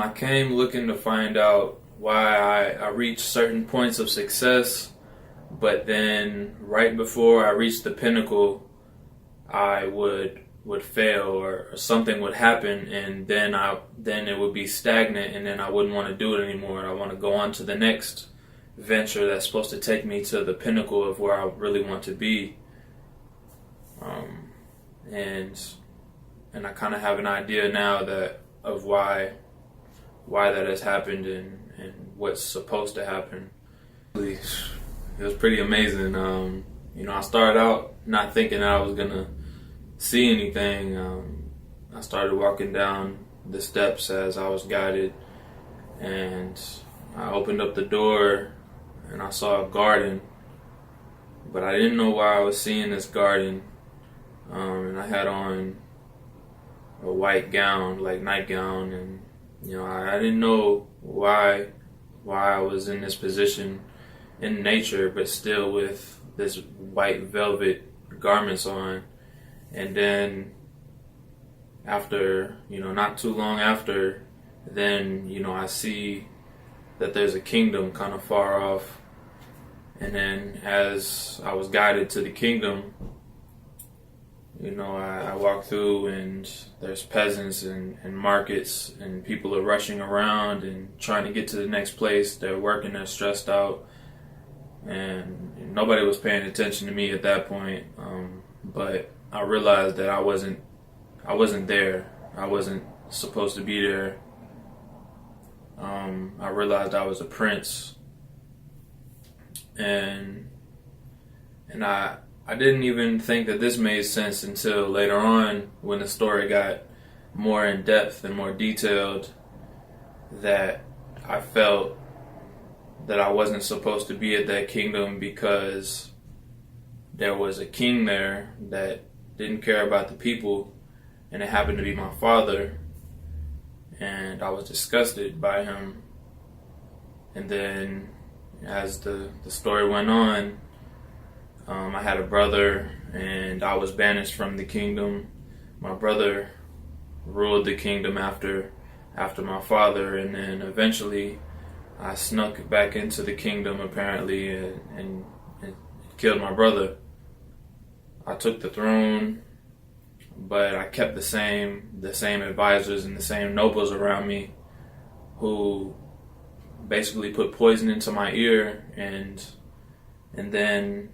I came looking to find out why I reached certain points of success, but then right before I reached the pinnacle, I would fail, or something would happen, and then it would be stagnant, and then I wouldn't want to do it anymore. I want to go on to the next venture that's supposed to take me to the pinnacle of where I really want to be. And I kind of have an idea now of why that has happened and what's supposed to happen. It was pretty amazing. I started out not thinking that I was gonna see anything. I started walking down the steps as I was guided, and I opened up the door and I saw a garden, but I didn't know why I was seeing this garden. And I had on a white gown, like nightgown, and I didn't know why I was in this position in nature, but still with this white velvet garments on. And then after, not too long after, then, I see that there's a kingdom kind of far off. And then as I was guided to the kingdom, I walk through and there's peasants and markets, and people are rushing around and trying to get to the next place. They're working, they're stressed out, and nobody was paying attention to me at that point. But I realized that I wasn't there. I wasn't supposed to be there. I realized I was a prince, and I didn't even think that this made sense until later on, when the story got more in depth and more detailed, that I felt that I wasn't supposed to be at that kingdom because there was a king there that didn't care about the people, and it happened to be my father, and I was disgusted by him. And then as the story went on, I had a brother, and I was banished from the kingdom. My brother ruled the kingdom after my father, and then eventually I snuck back into the kingdom apparently and killed my brother. I took the throne, but I kept the same advisors and the same nobles around me, who basically put poison into my ear, and then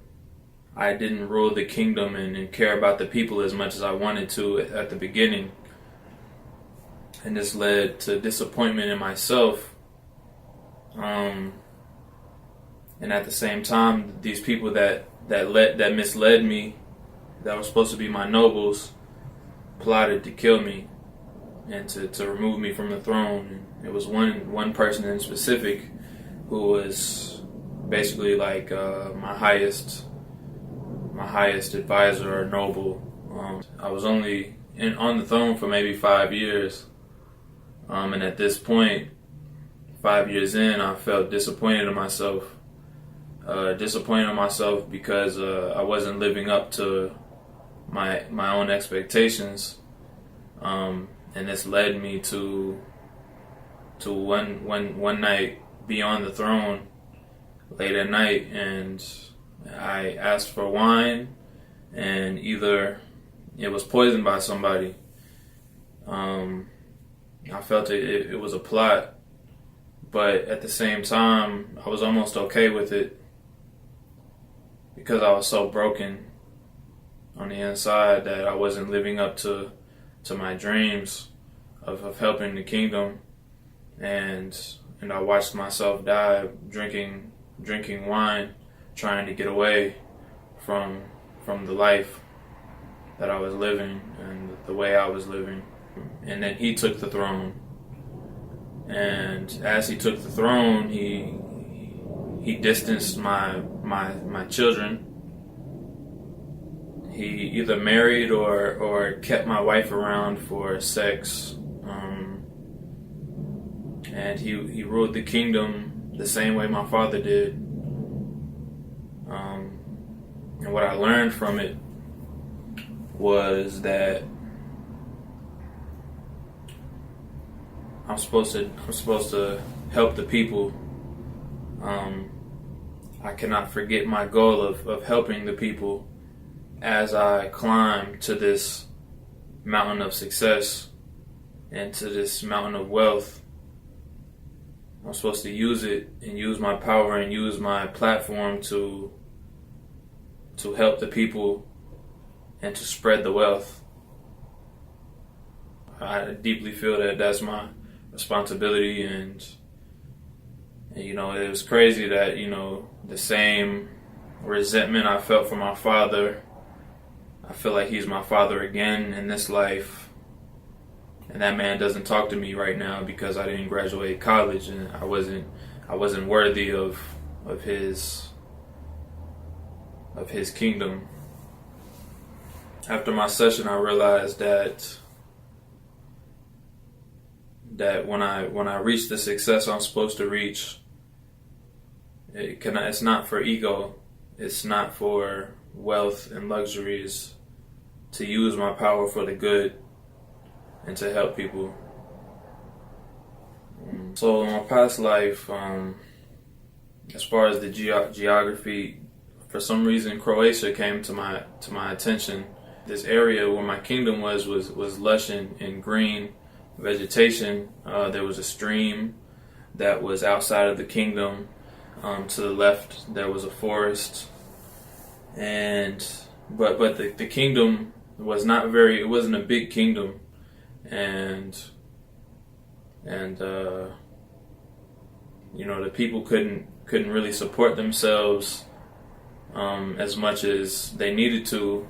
I didn't rule the kingdom and care about the people as much as I wanted to at the beginning. And this led to disappointment in myself. And at the same time, these people that misled me, that were supposed to be my nobles, plotted to kill me and to remove me from the throne. And it was one person in specific who was basically like my highest advisor or noble. I was only on the throne for maybe 5 years, and at this point, 5 years in, I felt disappointed in myself. Because I wasn't living up to my own expectations, and this led me to one night be on the throne late at night, and I asked for wine, and either it was poisoned by somebody. I felt it was a plot, but at the same time, I was almost okay with it because I was so broken on the inside that I wasn't living up to my dreams of helping the kingdom, and I watched myself die drinking wine, trying to get away from the life that I was living and the way I was living. And then he took the throne, and as he took the throne, he distanced my children. He either married or kept my wife around for sex, and he ruled the kingdom the same way my father did. And what I learned from it was that I'm supposed to help the people. I cannot forget my goal of helping the people as I climb to this mountain of success and to this mountain of wealth. I'm supposed to use it and use my power and use my platform to help the people and to spread the wealth. I deeply feel that that's my responsibility, and you know, it was crazy that, you know, the same resentment I felt for my father, I feel like he's my father again in this life. And that man doesn't talk to me right now because I didn't graduate college and I wasn't worthy of his kingdom. After my session, I realized that when I reach the success I'm supposed to reach, it's not for ego, it's not for wealth and luxuries, to use my power for the good and to help people. So in my past life, as far as the geography, for some reason Croatia came to my attention. This area where my kingdom was lush in green vegetation. There was a stream that was outside of the kingdom. To the left there was a forest, but the kingdom was not very. It wasn't a big kingdom, and you know, the people couldn't really support themselves as much as they needed to,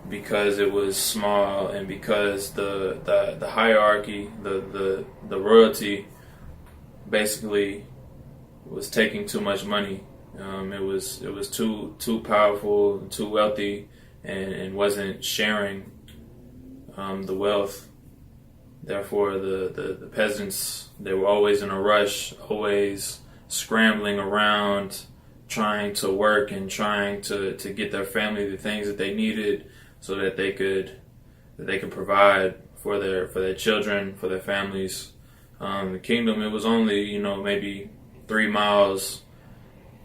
because it was small and because the hierarchy, the royalty basically was taking too much money. It was too powerful, too wealthy, and wasn't sharing the wealth. Therefore, the peasants, they were always in a rush, always scrambling around, trying to work and trying to get their family the things that they needed, so that they could provide for their children, for their families. The kingdom, it was only, you know, maybe 3 miles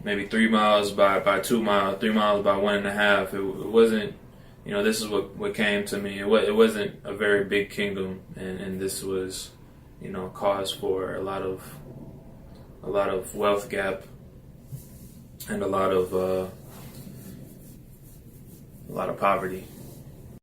by 2 miles, 3 miles by 1.5. It wasn't, you know, this is what came to me. It wasn't a very big kingdom, and this was, you know, cause for a lot of wealth gap and a lot of poverty.